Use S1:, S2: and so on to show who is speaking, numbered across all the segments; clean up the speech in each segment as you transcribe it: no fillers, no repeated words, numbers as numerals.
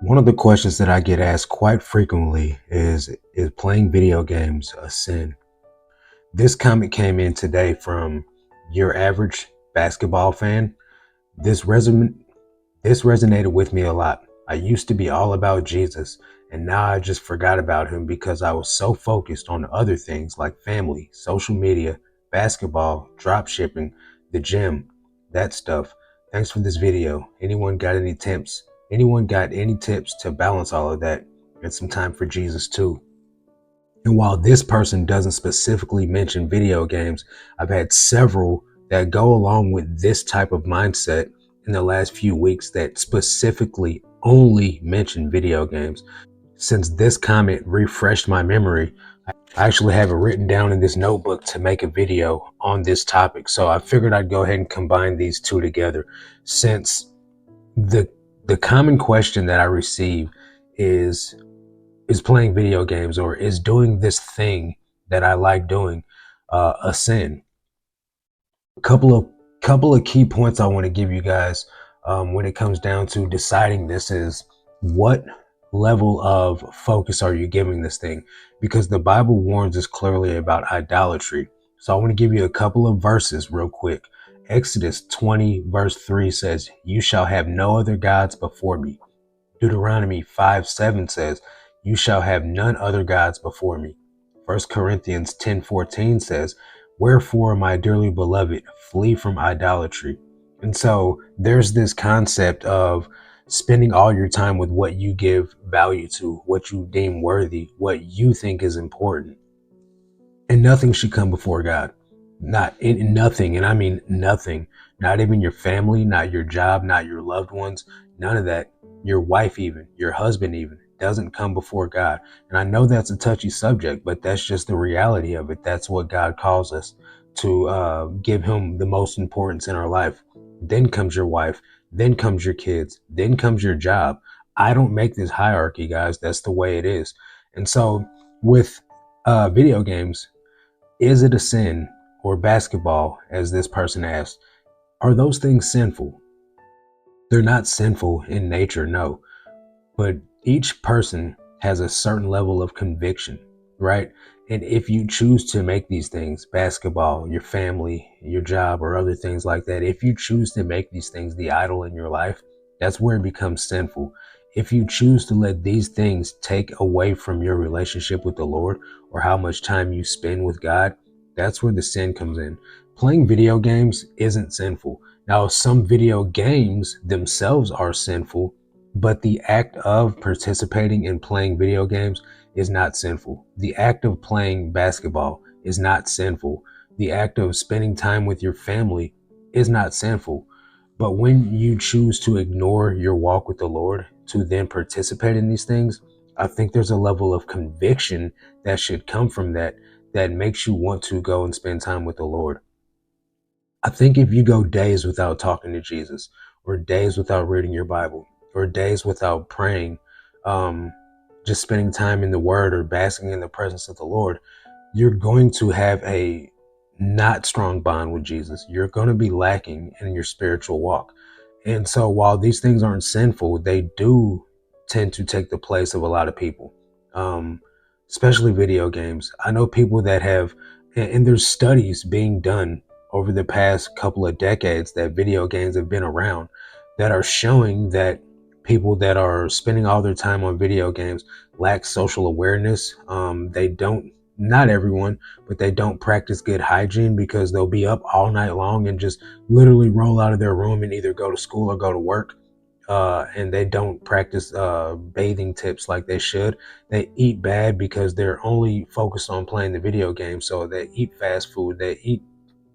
S1: One of the questions that I get asked quite frequently is playing video games a sin? This comment came in today from your average basketball fan. This reson- this resonated with me a lot. I used to be all about Jesus, and now I just forgot about him because I was so focused on other things like family, social media, basketball, drop shipping, the gym, that stuff. Thanks for this video. Anyone got any tips? Anyone got any tips to balance all of that and some time for Jesus too? And while this person doesn't specifically mention video games, I've had several that go along with this type of mindset in the last few weeks that specifically only mention video games. Since this comment refreshed my memory, I actually have it written down in this notebook to make a video on this topic. So I figured I'd go ahead and combine these two together, since the the common question that I receive is playing video games, or is doing this thing that I like doing, a sin? A couple of key points I want to give you guys when it comes down to deciding this is, what level of focus are you giving this thing? Because the Bible warns us clearly about idolatry. So I want to give you a couple of verses real quick. Exodus 20 verse 3 says, "You shall have no other gods before me." Deuteronomy 5:7 says, "You shall have none other gods before me." 1 Corinthians 10:14 says, "Wherefore, my dearly beloved, flee from idolatry." And so there's this concept of spending all your time with what you give value to, what you deem worthy, what you think is important. And nothing should come before God. Not in nothing, and I mean nothing. Not even your family, not your job, not your loved ones, none of that. Your wife, even your husband, even doesn't come before God. And I know that's a touchy subject, but that's just the reality of it. That's what God calls us to, give Him the most importance in our life. Then comes your wife, then comes your kids, then comes your job. I don't make this hierarchy, guys. That's the way it is. And so with video games, is it a sin? Or basketball, as this person asked, are those things sinful? They're not sinful in nature, no. But each person has a certain level of conviction, right? And if you choose to make these things, basketball, your family, your job, or other things like that, if you choose to make these things the idol in your life, that's where it becomes sinful. If you choose to let these things take away from your relationship with the Lord, or how much time you spend with God, that's where the sin comes in. Playing video games isn't sinful. Now, some video games themselves are sinful, but the act of participating in playing video games is not sinful. The act of playing basketball is not sinful. The act of spending time with your family is not sinful. But when you choose to ignore your walk with the Lord to then participate in these things, I think there's a level of conviction that should come from that, that makes you want to go and spend time with the Lord. I think if you go days without talking to Jesus, or days without reading your Bible, or days without praying, um, just spending time in the Word or basking in the presence of the Lord, you're going to have a not strong bond with Jesus. You're going to be lacking in your spiritual walk. And so while these things aren't sinful, they do tend to take the place of a lot of people, um, especially video games. I know people that have, and there's studies being done over the past couple of decades that video games have been around, that are showing that people that are spending all their time on video games lack social awareness. They don't, not everyone, but they don't practice good hygiene, because they'll be up all night long and just literally roll out of their room and either go to school or go to work. And they don't practice bathing tips like they should. They eat bad because they're only focused on playing the video game. So they eat fast food, they eat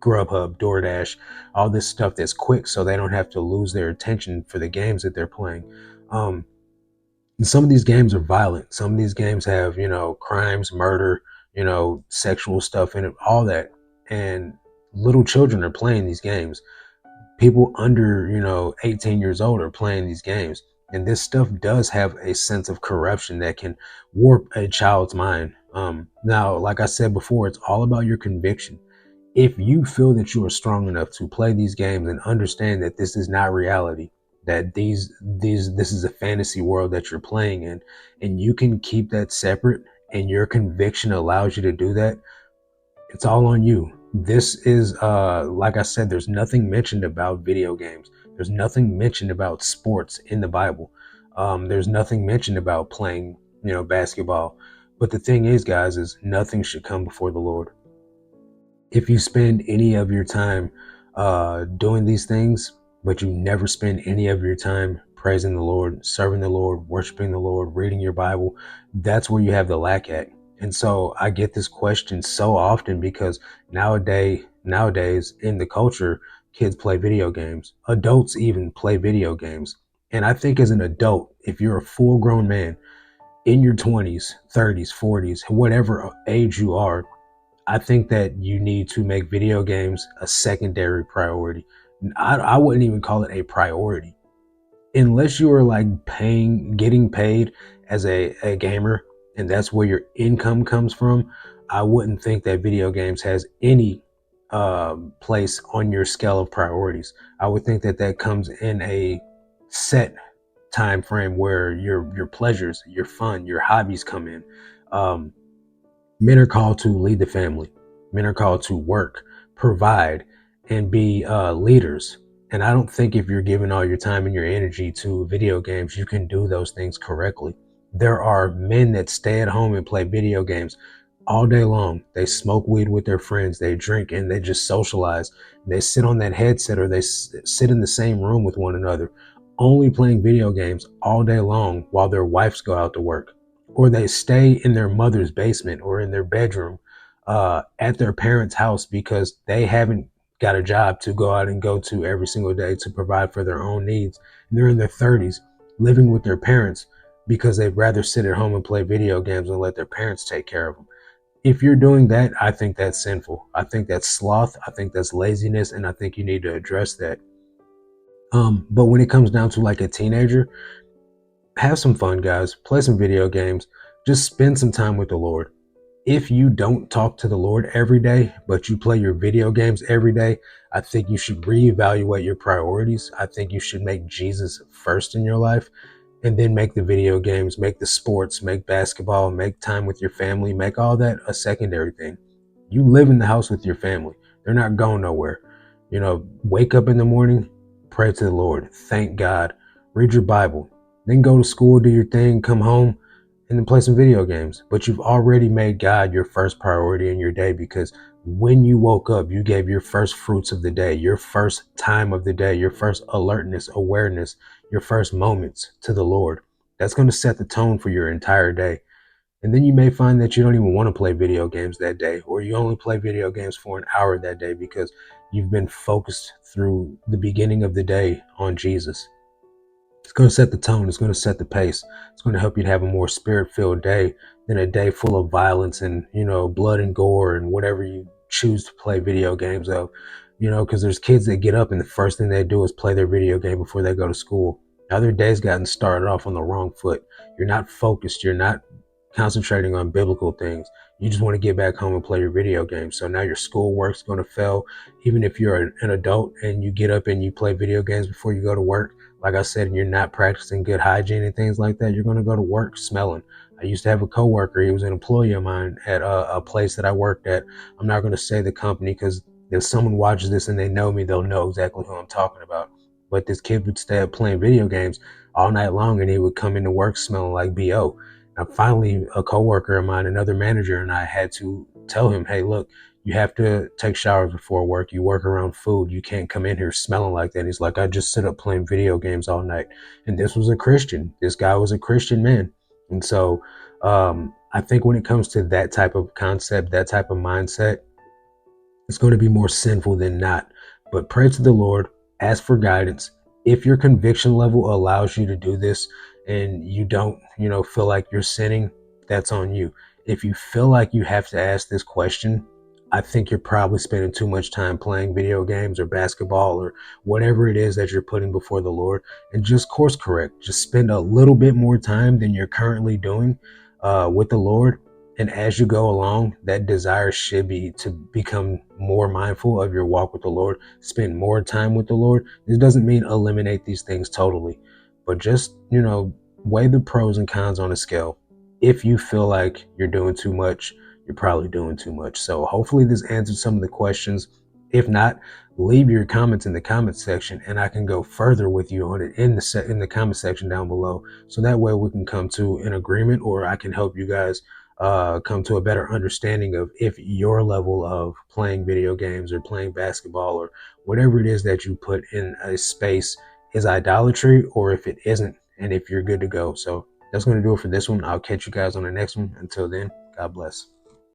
S1: Grubhub, DoorDash, all this stuff that's quick, so they don't have to lose their attention for the games that they're playing. Um, and some of these games are violent. Some of these games have, crimes, murder, sexual stuff in it, all that. And little children are playing these games. People under, 18 years old are playing these games. And this stuff does have a sense of corruption that can warp a child's mind. Now, like I said before, it's all about your conviction. If you feel that you are strong enough to play these games and understand that this is not reality, that this is a fantasy world that you're playing in, and you can keep that separate, and your conviction allows you to do that, it's all on you. This is like I said, there's nothing mentioned about video games. There's nothing mentioned about sports in the Bible. There's nothing mentioned about playing, basketball. But the thing is, guys, is nothing should come before the Lord. If you spend any of your time doing these things, but you never spend any of your time praising the Lord, serving the Lord, worshiping the Lord, reading your Bible, that's where you have the lack at. And so I get this question so often because nowadays in the culture, kids play video games. Adults even play video games. And I think as an adult, if you're a full grown man in your 20s, 30s, 40s, whatever age you are, I think that you need to make video games a secondary priority. I wouldn't even call it a priority. Unless you are like getting paid as a gamer, and that's where your income comes from, I wouldn't think that video games has any place on your scale of priorities. I would think that that comes in a set time frame where your pleasures, your fun, your hobbies come in. Um, Men are called to lead the family. Men are called to work, provide, and be leaders. And I don't think if you're giving all your time and your energy to video games, you can do those things correctly. There are men that stay at home and play video games all day long. They smoke weed with their friends, they drink, and they just socialize. They sit on that headset, or they sit in the same room with one another, only playing video games all day long while their wives go out to work, or they stay in their mother's basement or in their bedroom at their parents' house because they haven't got a job to go out and go to every single day to provide for their own needs. And they're in their 30s living with their parents because they'd rather sit at home and play video games and let their parents take care of them. If you're doing that, I think that's sinful. I think that's sloth. I think that's laziness. And I think you need to address that. But when it comes down to like a teenager, have some fun, guys. Play some video games. Just spend some time with the Lord. If you don't talk to the Lord every day, but you play your video games every day, I think you should reevaluate your priorities. I think you should make Jesus first in your life, and then make the video games, make the sports, make basketball, make time with your family, make all that a secondary thing. You live in the house with your family. They're not going nowhere. Wake up in the morning, pray to the Lord, thank God, read your Bible, then go to school, do your thing, come home, and then play some video games. But you've already made God your first priority in your day, because when you woke up, you gave your first fruits of the day, your first time of the day, your first alertness, awareness, your first moments to the Lord. That's going to set the tone for your entire day. And then you may find that you don't even want to play video games that day, or you only play video games for an hour that day because you've been focused through the beginning of the day on Jesus. It's going to set the tone. It's going to set the pace. It's going to help you to have a more spirit-filled day than a day full of violence and, blood and gore and whatever you choose to play video games of. Because there's kids that get up and the first thing they do is play their video game before they go to school. Now their day's gotten started off on the wrong foot. You're not focused. You're not concentrating on biblical things. You just want to get back home and play your video game. So now your schoolwork's going to fail. Even if you're an adult and you get up and you play video games before you go to work, like I said, and you're not practicing good hygiene and things like that, you're going to go to work smelling. I used to have a coworker. He was an employee of mine at a place that I worked at. I'm not going to say the company because if someone watches this and they know me, they'll know exactly who I'm talking about. But this kid would stay up playing video games all night long, and he would come into work smelling like BO. Now, finally, a coworker of mine, another manager, and I had to tell him, hey, look, you have to take showers before work. You work around food. You can't come in here smelling like that. And he's like, I just sit up playing video games all night. And this was a Christian. This guy was a Christian man. And so I think when it comes to that type of concept, that type of mindset, it's going to be more sinful than not. But pray to the Lord, ask for guidance. If your conviction level allows you to do this and you don't, feel like you're sinning, that's on you. If you feel like you have to ask this question, I think you're probably spending too much time playing video games or basketball or whatever it is that you're putting before the Lord, and just course correct. Just spend a little bit more time than you're currently doing with the Lord, And as you go along, that desire should be to become more mindful of your walk with the Lord, spend more time with the Lord. This doesn't mean eliminate these things totally, but just, weigh the pros and cons on a scale. If you feel like you're doing too much, you're probably doing too much. So hopefully this answered some of the questions. If not, leave your comments in the comment section and I can go further with you on it in the comment section down below. So that way we can come to an agreement, or I can help you guys come to a better understanding of if your level of playing video games or playing basketball or whatever it is that you put in a space is idolatry, or if it isn't, and if you're good to go. So that's going to do it for this one. I'll catch you guys on the next one. Until then, God bless.